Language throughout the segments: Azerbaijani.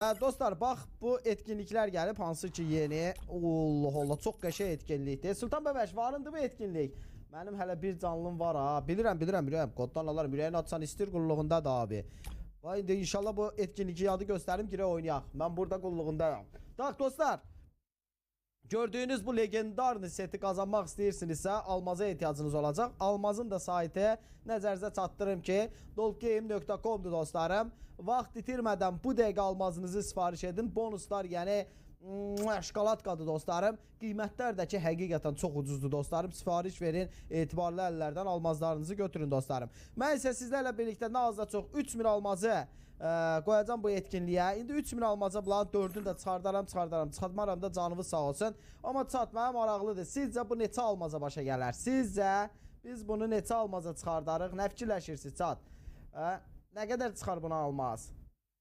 Dostlar, bax bu etkinliklər gəlib, hansı ki yeni. Allah Allah, çox qəşəng etkinlikdir. Sultan Bəbəş, varındı bu etkinlik. Mənim hələ bir canlım var ha. Bilirəm. Koddan alarım. Ürəyin atsan istir, qulluğunda da abi. Vay indi inşallah bu etkinliyi adı göstərim, girə oynayaq. Mən burada qulluğundayam. Tak dostlar. Gördüğünüz bu legendarlı seti kazanmaq istəyirsinizsə, almaza ehtiyacınız olacaq. Almazın da saytı nəzərinizə çatdırım ki, dolpgame.com-dur dostlarım. Vaxt itirmədən bu dəqiqə almazınızı sifariş edin. Bonuslar, yəni şokoladkadır dostlarım. Qiymətlər də ki, həqiqətən çox ucuzdur dostlarım. Sifariş verin, etibarlı əllərdən almazlarınızı götürün dostlarım. Mən isə sizlərlə birlikdə nə az da çox 3000 almazı qoyacağım bu etkinliyə. İndi 3000 almaca bulan 4'ünü də çıxardaram. Çıxartmaram da, canınız sağ olsun. Amma çatmaya maraqlıdır. Sizcə bu neçə almaca başa gələr? Sizcə biz bunu neçə almaca çıxardarıq? Nə fikirləşirsiniz çat? Nə qədər çıxar buna almaz?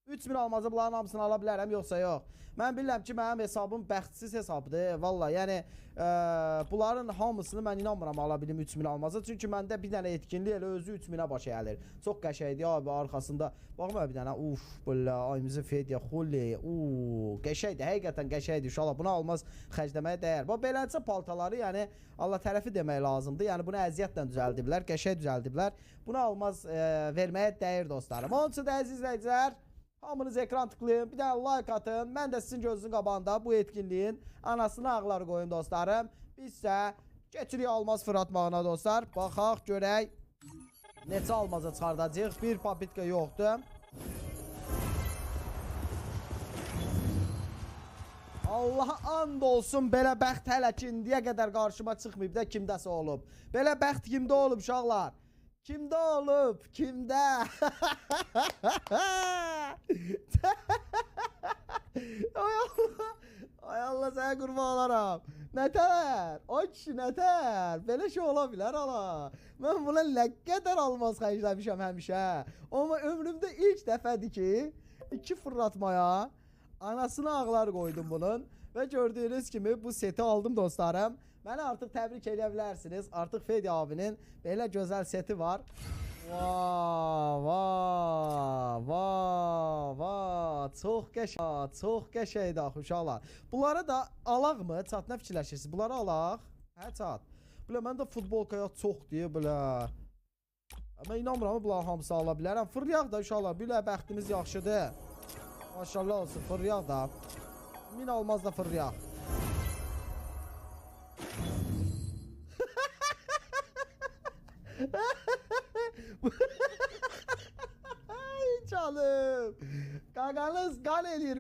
3000 almazı bunların hamısını ala bilərəm, yoxsa yox? Mən bilirəm ki, mənim hesabım bəxtsiz hesabdır. Valla, yəni bunların hamısını mən inanmıram ala bilim 3000 almazı. Çünki məndə bir dənə etkinlik elə özü 3000'ə başa gəlir. Çox qəşəkdir abi, arxasında. Baxma bir dənə, belə ayımızı fedya, xulli, qəşəkdir, həqiqətən qəşəkdir. İnşallah buna almaz xərcləməyə dəyər. Bu beləncə paltaları, yəni Allah tərəfi demək lazımdır. Yəni bunu əziyyətlə düzəldiblər, qəşək düzəldiblər. Buna almaz verməyə dəyər dostlarım. Onun üçün də əziz izləyicilər, hamınız ekran tıklayın, bir dənə like atın. Mən də sizin gözünüzün qabağında bu etkinliyin anasını ağları qoyun dostlarım. Biz isə keçirik almaz fırlatmağına dostlar. Baxaq, görək neçə almaza çıxardacaq. Bir papitka yoxdur. Allaha and olsun, belə bəxt hələ ki indiyə qədər qarşıma çıxmayıb da kimdəsə olub. Belə bəxt kimdə olub uşaqlar? Kimdə olub? Kimdə? Ay Allah. Ay Allah, sənə qurban olaram. Nətər? Ay kişi, nətər? Belə şey ola bilər ala. Mən buna nə qədər almaz xərcləmişəm həmişə. Amma ömrümdə ilk dəfədir ki, 2 fırlatmaya anasını ağlar qoydum bunun. Və gördüyünüz kimi bu seti aldım dostlarım. Məni artıq təbrik edə bilərsiniz. Artıq Fedi abinin belə gözəl seti var. Çox qəşəkdir axı uşaqlar. Bunları da alaq mı? Çat, nə fikirləşirsiniz? Bunları alaq. Hə çat. Belə məndə futbolkaya çox deyə belə. Mən inanmıram ki, bunları hamısı ala bilərəm. Fırlayaq da uşaqlar. Belə bəxtimiz yaxşıdır. Maşallah olsun, fırlayaq da. 1000 almaz da fırlayaq. Ay canım. Qaganız qan eləyir.